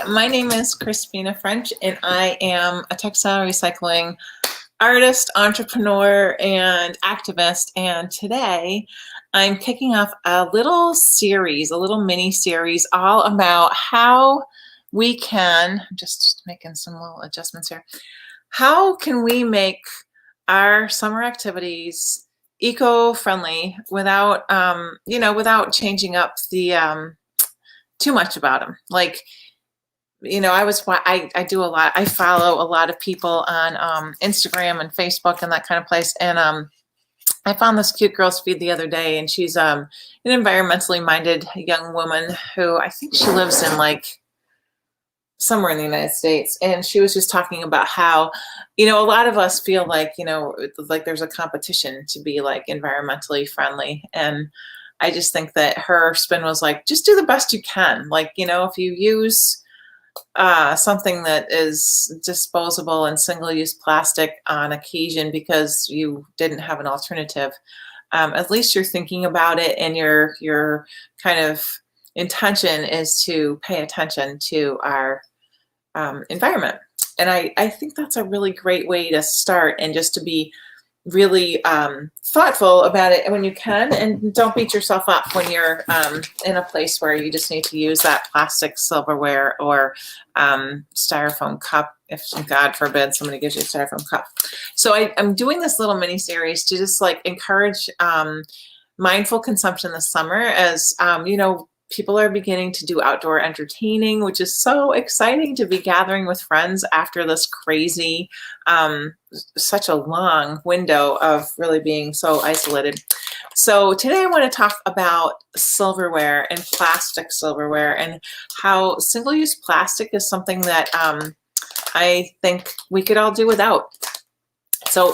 My name is Crispina French, and I am a textile recycling artist, entrepreneur, and activist. And today I'm kicking off a little series, a little mini series, all about how we can, just making some little adjustments here, how can we make our summer activities eco-friendly without, without changing up the too much about them. Like, I do a lot. I follow a lot of people on Instagram and Facebook and that kind of place. And I found this cute girl's feed the other day, and she's an environmentally minded young woman who I think she lives in like somewhere in the United States. And she was just talking about how, a lot of us feel like, like there's a competition to be like environmentally friendly. And I just think that her spin was like, just do the best you can. Like, if you use something that is disposable and single-use plastic on occasion because you didn't have an alternative, at least you're thinking about it, and your kind of intention is to pay attention to our environment. And I think that's a really great way to start, and just to be really thoughtful about it when you can, and don't beat yourself up when you're in a place where you just need to use that plastic silverware or styrofoam cup, if God forbid somebody gives you a styrofoam cup. So I'm doing this little mini series to just like encourage mindful consumption this summer, as people are beginning to do outdoor entertaining, which is so exciting, to be gathering with friends after this crazy, such a long window of really being so isolated. So today I want to talk about silverware and plastic silverware, and how single-use plastic is something that I think we could all do without. So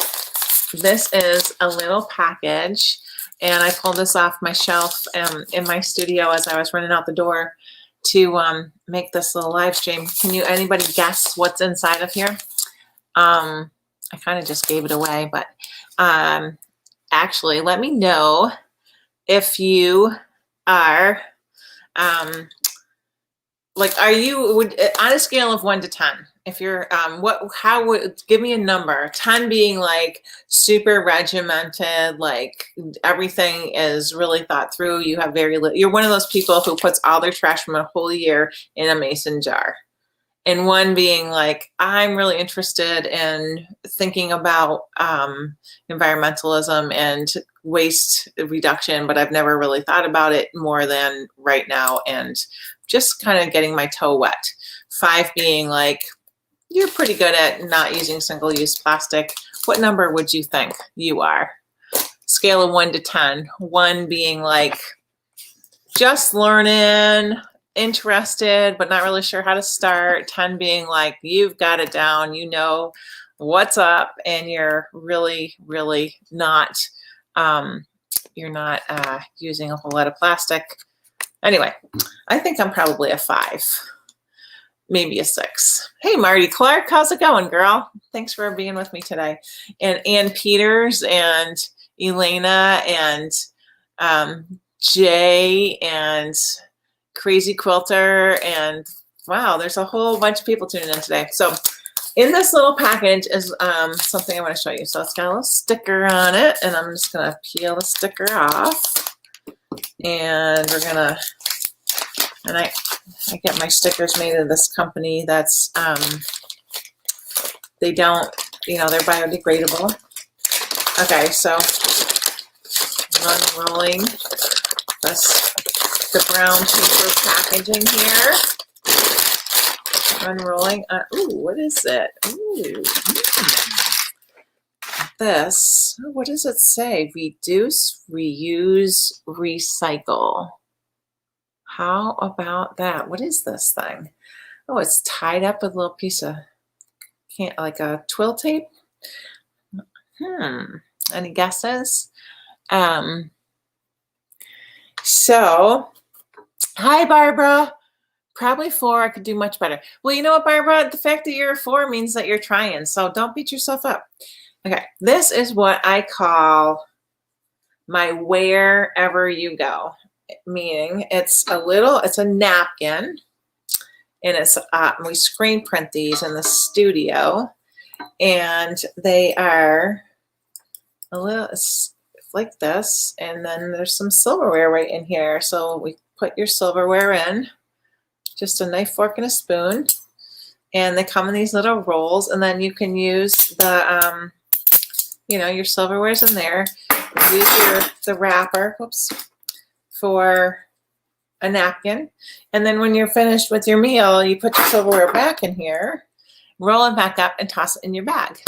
this is a little package, and I pulled this off my shelf in my studio as I was running out the door to make this little live stream. Can anybody guess what's inside of here? I kind of just gave it away, but actually, let me know if you are, are you, on a scale of 1 to 10, if you're, give me a number, 10 being like super regimented, like everything is really thought through, you have very little, you're one of those people who puts all their trash from a whole year in a mason jar. And 1 being like, I'm really interested in thinking about environmentalism and waste reduction, but I've never really thought about it more than right now, and just kind of getting my toe wet. 5 being like, you're pretty good at not using single-use plastic. What number would you think you are? Scale of 1 to 10. 1 being like, just learning, interested, but not really sure how to start. 10 being like, you've got it down, you know what's up, and you're really, really not, you're not using a whole lot of plastic. Anyway, I think I'm probably a 5. Maybe a 6. Hey, Marty Clark, how's it going, girl? Thanks for being with me today. And Ann Peters and Elena and Jay and Crazy Quilter, and wow, there's a whole bunch of people tuning in today. So in this little package is something I want to show you. So it's got a little sticker on it, and I'm just going to peel the sticker off. And we're going to, and I get my stickers made of this company that's, they don't, they're biodegradable. Okay, so unrolling the brown paper packaging here. Unrolling. Ooh, what is it? Ooh. This, what does it say? Reduce, reuse, recycle. How about that? What is this thing? Oh, it's tied up with a little piece of, like a twill tape. Any guesses? So, hi, Barbara. Probably 4. I could do much better. Well, you know what, Barbara? The fact that you're a 4 means that you're trying. So don't beat yourself up. Okay, this is what I call my wherever you go. Meaning it's a napkin, and it's we screen print these in the studio, and they are a little like this, and then there's some silverware right in here. So we put your silverware in, just a knife, fork, and a spoon, and they come in these little rolls, and then you can use the your silverware's in there. Use the wrapper, for a napkin, and then when you're finished with your meal, you put your silverware back in here, roll it back up, and toss it in your bag.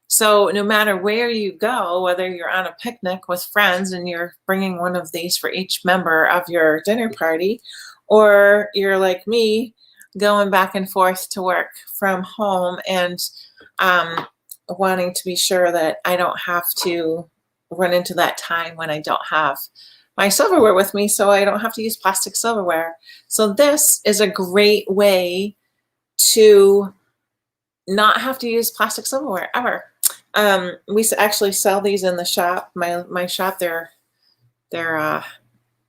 So no matter where you go, whether you're on a picnic with friends and you're bringing one of these for each member of your dinner party, or you're like me, going back and forth to work from home and wanting to be sure that I don't have to run into that time when I don't have my silverware with me, so I don't have to use plastic silverware. So this is a great way to not have to use plastic silverware ever. We actually sell these in the shop. My shop, they're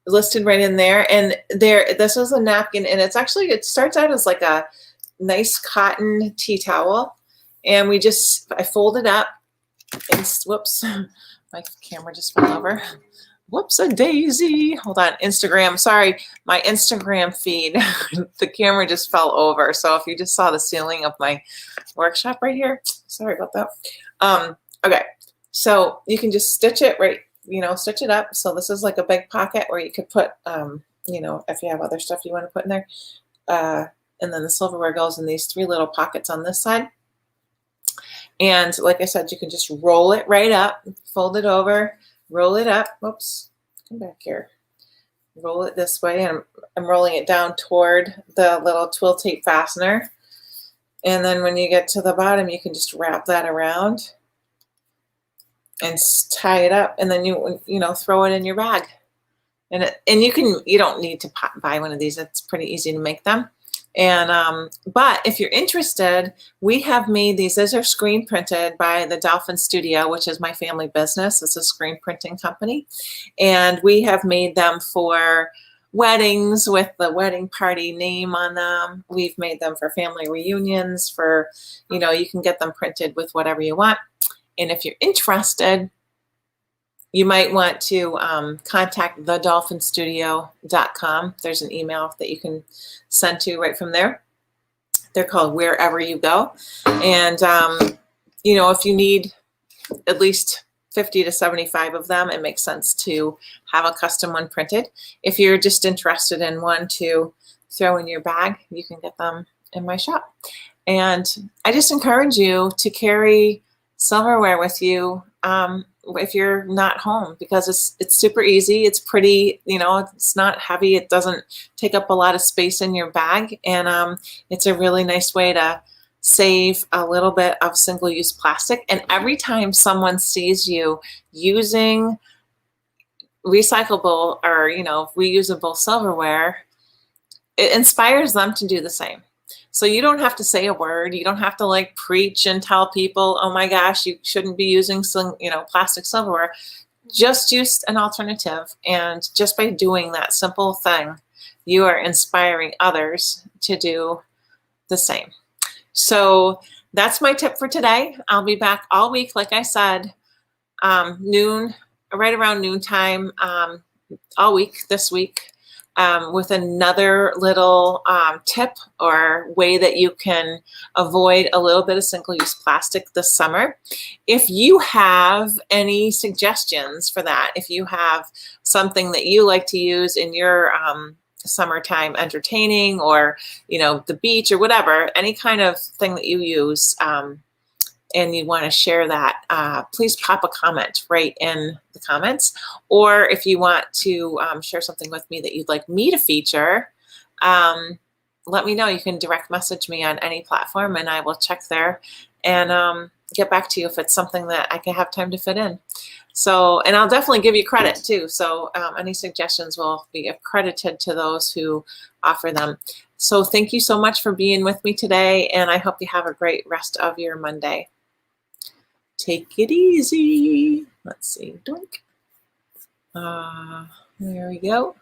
listed right in there. And this is a napkin, and it starts out as like a nice cotton tea towel, and I fold it up, and whoops, my camera just fell over. Whoops a daisy. Hold on, Instagram. Sorry, my Instagram feed. The camera just fell over. So if you just saw the ceiling of my workshop right here, sorry about that. Okay, so you can just stitch it stitch it up. So this is like a big pocket where you could put, if you have other stuff you want to put in there. And then the silverware goes in these 3 little pockets on this side. And like I said, you can just roll it right up, fold it over, roll it up. Whoops, come back here. Roll it this way, and I'm rolling it down toward the little twill tape fastener. And then when you get to the bottom, you can just wrap that around and tie it up, and then you throw it in your bag. And you don't need to buy one of these. It's pretty easy to make them. And but if you're interested, we have made these. These are screen printed by the Dolphin Studio, which is my family business. It's a screen printing company, and we have made them for weddings with the wedding party name on them. We've made them for family reunions. You can get them printed with whatever you want. And if you're interested, you might want to contact thedolphinstudio.com. There's an email that you can send to right from there. They're called Wherever You Go. And, if you need at least 50 to 75 of them, it makes sense to have a custom one printed. If you're just interested in one to throw in your bag, you can get them in my shop. And I just encourage you to carry silverware with you if you're not home, because it's super easy. It's pretty, it's not heavy. It doesn't take up a lot of space in your bag, and it's a really nice way to save a little bit of single-use plastic. And every time someone sees you using recyclable or reusable silverware, it inspires them to do the same. So you don't have to say a word. You don't have to preach and tell people, oh my gosh, you shouldn't be using plastic silverware. Just use an alternative. And just by doing that simple thing, you are inspiring others to do the same. So that's my tip for today. I'll be back all week, like I said, right around noontime, all week this week. With another little tip or way that you can avoid a little bit of single-use plastic this summer. If you have any suggestions for that, if you have something that you like to use in your summertime entertaining, or the beach or whatever, any kind of thing that you use, and you want to share that, please pop a comment right in the comments. Or if you want to share something with me that you'd like me to feature, let me know. You can direct message me on any platform, and I will check there and get back to you if it's something that I can have time to fit in. So, and I'll definitely give you credit too. So any suggestions will be accredited to those who offer them. So thank you so much for being with me today, and I hope you have a great rest of your Monday. Take it easy. Let's see. Doink. There we go.